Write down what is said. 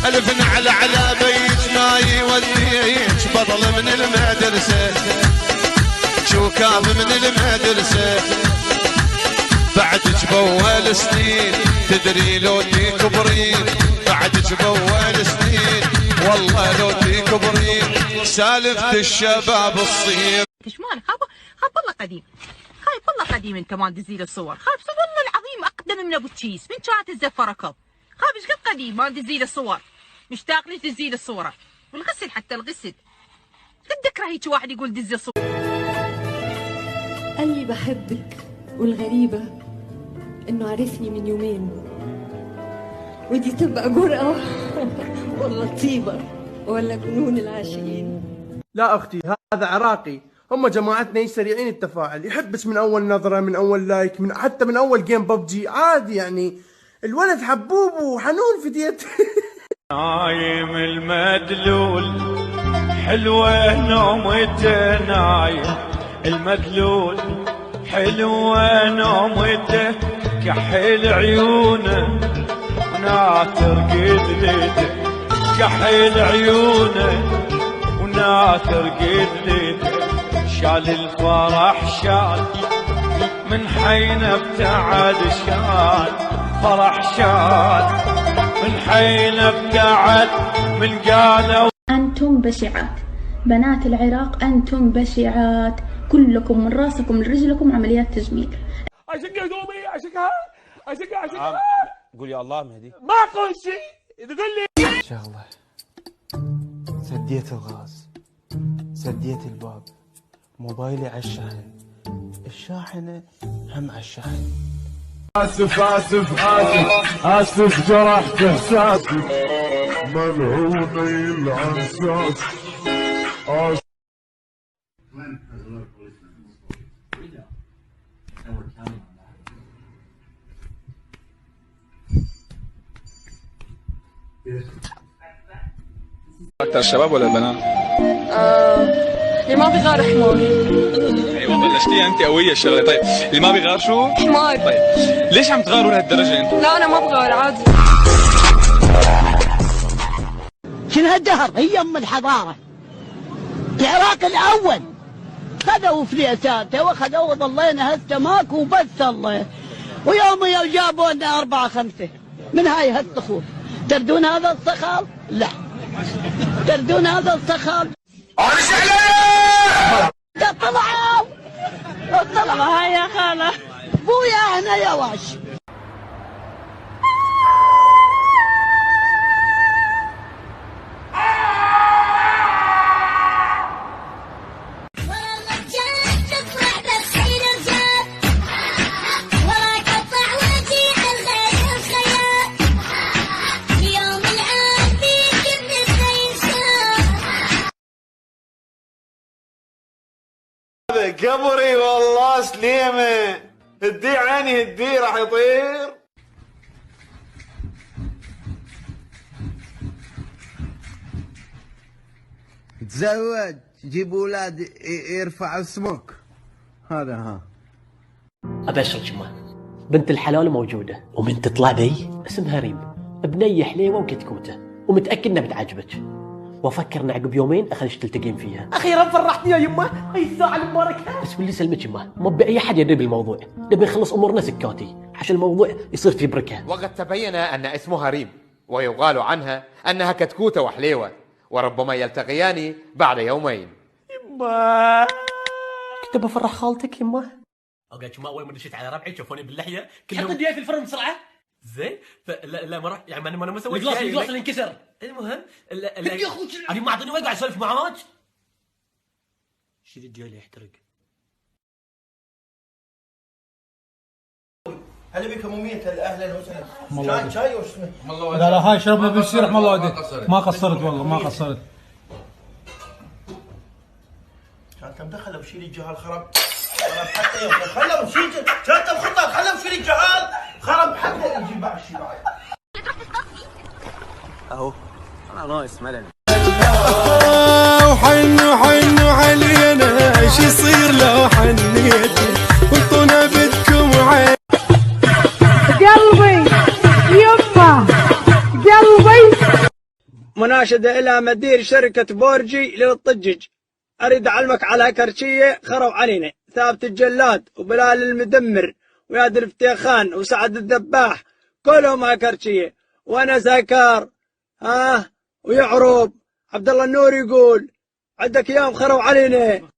الف نعل على بيت ما يوديك بطل من المدرسة شوكاب من المدرسة بعدك بأول سنين تدري لو تكبرين بعدك بأول سنين والله لو تكبرين سالفة الشباب الصير. ايش مالك؟ خاف والله قديم، خايف والله قديم انت ما تدزيل الصور، خايف والله العظيم اقدم من ابو تشيس من كانت الزفه ركض، خايف ايش قد قديم ما تدزيل الصور، مشتاق ليش تدزيل الصوره والغسل حتى الغسل، قد تكره هيك واحد يقول دزي الصور. قال لي بحبك والغريبه انه عرفني من يومين ودي تبقى جرأة ولا طيبة ولا جنون العاشقين. لا أختي هذا عراقي، هم جماعتنا سريعين التفاعل، يحبش من أول نظرة من أول لايك من حتى من أول جيم ببجي عادي يعني. الولد حبوب وحنون في ديت. نايم المدلول حلوة نومته نايم المدلول حلوة نومته كحل عيونه وناثر قدلته كحل عيونه وناثر قدلته شال الفرح شال من حين ابتعد شال فرح شال من حين ابتعد من قالوا أنتم بشعات بنات العراق، أنتم بشعات كلكم من راسكم لرجلكم عمليات تجميل. أشق هدومي أشقها قول يا الله مهدي ما أقول شيء تقول لي شغلة سديت الغاز سديت الباب موبايلي على الشحن الشاحنة هم على الشحن. آسف جرحت إحساسي ملعوني العنساس. أكثر الشباب ولا البنات؟ اللي ما بيغار حمار. ايوه بلشتيها انت قويه الشغله. طيب اللي ما بيغار شو؟ حمار. طيب ليش عم تغاروا لهالدرجه انتم؟ لا انا ما بغار عادي. شنو هالدهر؟ هي ام الحضاره. العراق الاول خذوا فليساته وخذوا وظلينا هسه ماكو بس الله. ويوم جابوا لنا 4 5 من هاي هالصخور. تردون هذا الصخر؟ لا. تردون هذا الصخر؟ طلعوا هاي يا خالة بويا هنا يا واش. قبري والله سليمه هدي عيني هدي راح يطير. تزوج جيب اولاد يرفعوا اسمك هذا. ها ابشرك يمه بنت الحلال موجوده ومن تطلع بي اسمها ريم بنيه حليوه وكتكوته ومتاكد انها بتعجبك وافكر عقب يومين اخليك تلتقين فيها. اخيرا فرحتني يا يمه هاي الساعه المباركه. بس باللي سلمك يمه ما باي احد يدري بالموضوع نبي نخلص امورنا سكاتي عشان الموضوع يصير في بركه. وقد تبين أن اسمها ريم ويقال عنها أنها كتكوتة وحليوة وربما يلتقيان بعد يومين. يمه كنت بفرح خالتك يمه. اوقات يمه اول ما دشيت على ربعي شوفوني باللحيه كلهم حط يدي في الفرن بسرعه زين. لا ما راح يعني انا ما سويت شيء. الجلاس اللي انكسر. المهم يا اخوي انا ما اعطيني وقت قاعد اسولف معاك. شيل الجيل يحترق. هلا بكم ومية اهلا وسهلا. شاي وش اسمه؟ لا هاي شربنا بالسير رحم الله والديك. ما قصرت والله ما قصرت. كانت مدخله وشيل الجهال خرب حتى خلوا وشيل كانت بخطه خلوا وشيل الجهال خرب حتى يجي بعد الشيء بعد. اهو انا ناقص ملل. وحنوا علينا ايش يصير لو حنيتوا وانطونا بدكم عين. قلبي يما قلبي مناشدة إلى مدير شركة بورجي للطجج، أريد أعلمك على هكرشية خروا علينا، ثابت الجلاد وبلال المدمر وياد الفتيخان وسعد الذباح كلهم هكرشية، وأنا سكر ويعروب. عبد الله النور يقول عندك يوم خروا علينا.